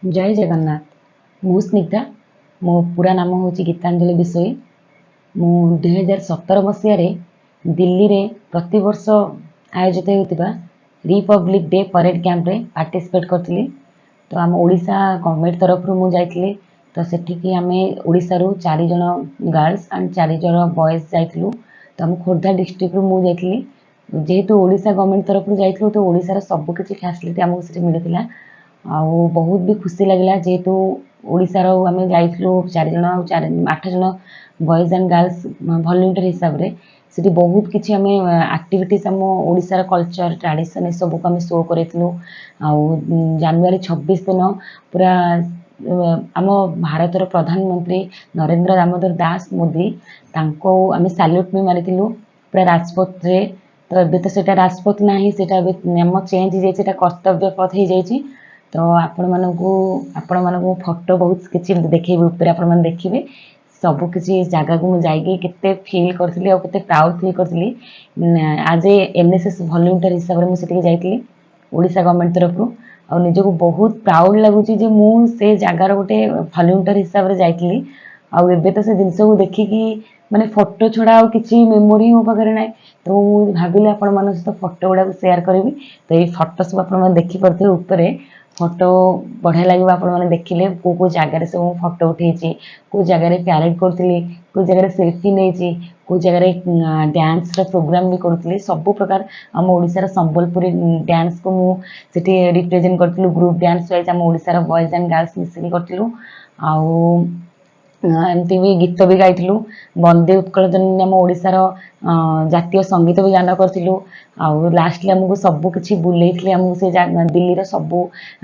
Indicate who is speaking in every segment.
Speaker 1: जय जगन्नाथ। मु स्निग्धा। मो पूरा नाम हूँ गीतांजलि बिशोई। मु 2017 मसीह दिल्ली रे प्रतिवर्ष आयोजित होता रिपब्लिक डे परेड कैंप रे पार्टिसिपेट करती। तो आम ओडिशा गवर्नमेंट तरफ मु जाइली। तो सेठिकी आमे ओडिशा रु 4 जन गर्ल्स एंड 4 जन बॉयज जाइलु। तो आम खोर्धा डिस्ट्रिक्ट रु मु जाइली। जेहेतु ओडिशा गवर्नमेंट तरफ जाइलु तो ओडिशा सब किसी फैसिलिटी आमको से मिलता। आउ बहुत भी खुशी लगला जेहेतु ओडिशा रो आमे जाइलु 4 जन 8 जन बॉयज एंड गर्ल्स वॉलंटियर हिसाब रे सेठी बहुत किछि आमे एक्टिविटीज आम ओडिशा रो कल्चर ट्रेडिशन ए सब को आमे शो करेतलु। आउ जनवरी 26 दिन पूरा आम भारत रो प्रधानमंत्री नरेंद्र दामोदर दास मोदी तांको आमे सैल्यूट भी मारिथिलु पूरा राजपथ रे। तो एबे तो सेटा राजपथ नाही, सेटा नाम चेंज हो जाइछि, कर्तव्य पथ हो जाइछि। तो आपण मानकु फोटो बहुत किछि देखैबे ऊपर आपण मन देखिबे सब किछि जगह को मु जाइके केते फील करथली और केते प्राउड फील करथली। आज एनएसएस वॉलंटियर हिसाब रे मु सेठी जाइतली ओडिशा गवर्नमेंट तरफ रु। और निजको बहुत प्राउड लागुची जे मु से जगार गोटे वॉलंटियर हिसाब रे जाइतली। आउ एबे तो से जिंस को देखिकी माने फोटो छड़ा और किछि मेमोरी हो पाखरे नै। तो मु भाबिले आपण मन सहित फोटो गुडा शेयर करबी। तो ये फोटो सब आपण मन देखि परथे ऊपर फोटो बढ़िया लगे आपण मैंने देखिले को जगार सब फोटो उठे को जगार प्यारेड करी को जगह सेल्फी नहीं को जगह डांस प्रोग्राम भी करुँगी सब प्रकार आम ओडिशार संबलपुरी डांस को मुझे रिप्रेजेंट करूँ। ग्रुप डांस वाइज आम ओडिशार बॉयज एंड गर्ल्स मिसिक करूँ। आउ एमती भी गीत भी गाइलु वंदे उत्कल जननी आम ओडिशार जातीय संगीत भी गान करूँ। आउ लास्टली आमको सब किछि बुलेइथले आमको से दिल्ली रो सब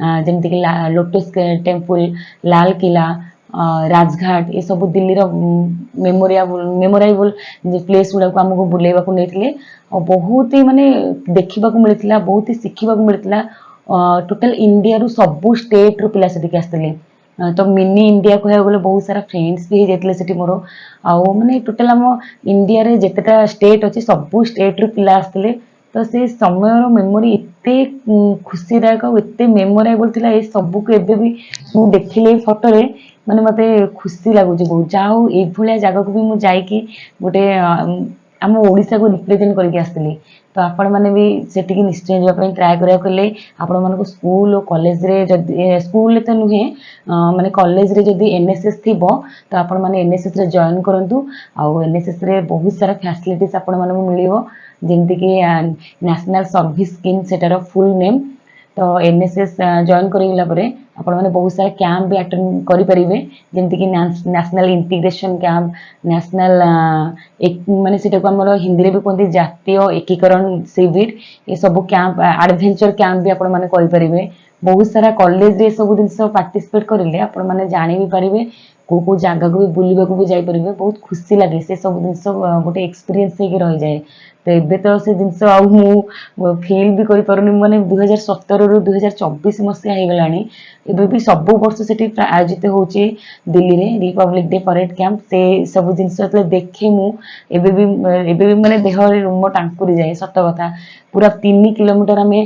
Speaker 1: जेमति कि लोटस टेम्पल लाल किला राजघाट ये सब दिल्ली रो मेमोरेबल प्लेस गुडा को आमको बुलेवा को नेथिले। और बहुत ही माने देखिबा को मिलथिला बहुत ही सिखिबा को मिलथिला। टोटल इंडिया रु सब स्टेट रु पिला सेठी आस्थिले। तो मिनी इंडिया कह गले बहुत सारा फ्रेंड्स भी जाइतले सेठी मोर। आउ माने टोटल आम इंडिया रे जेतेटा स्टेट अछि सब स्टेट रु पिला आस्थिले। तो से समय मेमोरी एते खुशीदायक और एते मेमोरेबल थिला ए सब को एबे भी मु देखिले फोटो रे माने मते खुशी लागुची बहुत। जाओ ए भलिया जगह को भी मु जाइकी गोटे आम ओडिशा को रिप्रेजेंट करके आस्थिली। तो आपण माने भी सेटिकी निश्चय जाबा पई ट्राई करिया कले आपण मानको स्कूल और कॉलेज रे जदी स्कूल तो नुहे माने कॉलेज रे जदी एनएसएस थिबो तो आपण माने एनएसएस रे जॉइन करंतु। आउ एनएसएस रे बहुत सारा फैसिलिटीज आपण मानको मिलिवो जेमति कि नेशनल सर्विस स्कीम सेटार फुल नेम। तो एनएसएस जॉइन करिगला परे आपण माने बहुत सारा कैंप भी अटेंड करि परिबे जेमति कि नेशनल इंटीग्रेशन कैंप नेशनल एक माने सेटा को हमर हिंदी रे भी कोंती जातीय एकीकरण शिविर ये सब कैंप एडवेंचर कैंप भी आपण माने करि परिबे। बहुत सारा कॉलेज रे सब दिन पार्टिसिपेट करिले आपण माने जानि भी परिबे को जगह को भी बुलवा को भी जाई परिबे। बहुत खुशी लागे से सब दिन गोटे एक्सपीरियंस हे रही जाए। तो एबे तो से जिनस आउ मु फील भी करि परनी माने 2017 रु 2024 मसिया हे गलानी। एबे भी सब वर्ष सेठी आयोजित होची दिल्ली रे रिपब्लिक डे परेड कैंप से सब जिनस देखे मु एबे भी माने देह रे रोम टांकुरी जाए सत कथा। पूरा 3 किलोमीटर आमे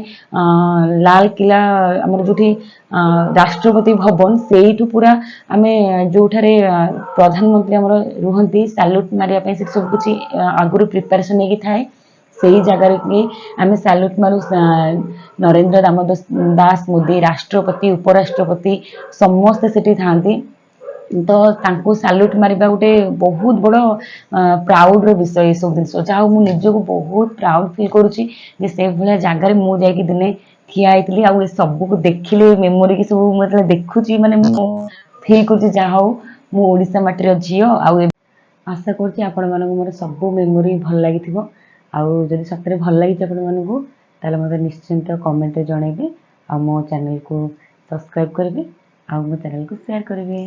Speaker 1: लाल किला हमर जोठी राष्ट्रपति भवन सेठू पूरा आमे जोठारे प्रधानमंत्री हमर रुहंती सैल्यूट मारिया पे से सब कुछ आगुरु प्रिपरेशन नेकी थाए सही जगह रे आमे सैल्यूट मारू। नरेंद्र दामोदर दास मोदी राष्ट्रपति उपराष्ट्रपति समस्त सेठी थांती। तो तांको सैल्यूट मारिबा गोटे बहुत बड़ प्राउड रो विषय सब दिन जहाँ मु निजको बहुत प्राउड फील करुची जे से भलिया जगह मु जाइकी दिने ठिया आइतली। आ सब को देखिले मेमोरी की सब मतलब देखुची माने मु फील करुची जहाँ मु ओडिशा माटीर झियो। आशा करछि आपण मानक मोर सब मेमोरी भल लागिथिबो। आउ जदि सतरे भल लागिछि आपण मानकु ताले मते निश्चिंत कमेंट रे जणेबे। आ मो चैनल को सब्सक्राइब करबे आ मो चैनल को शेयर करबे।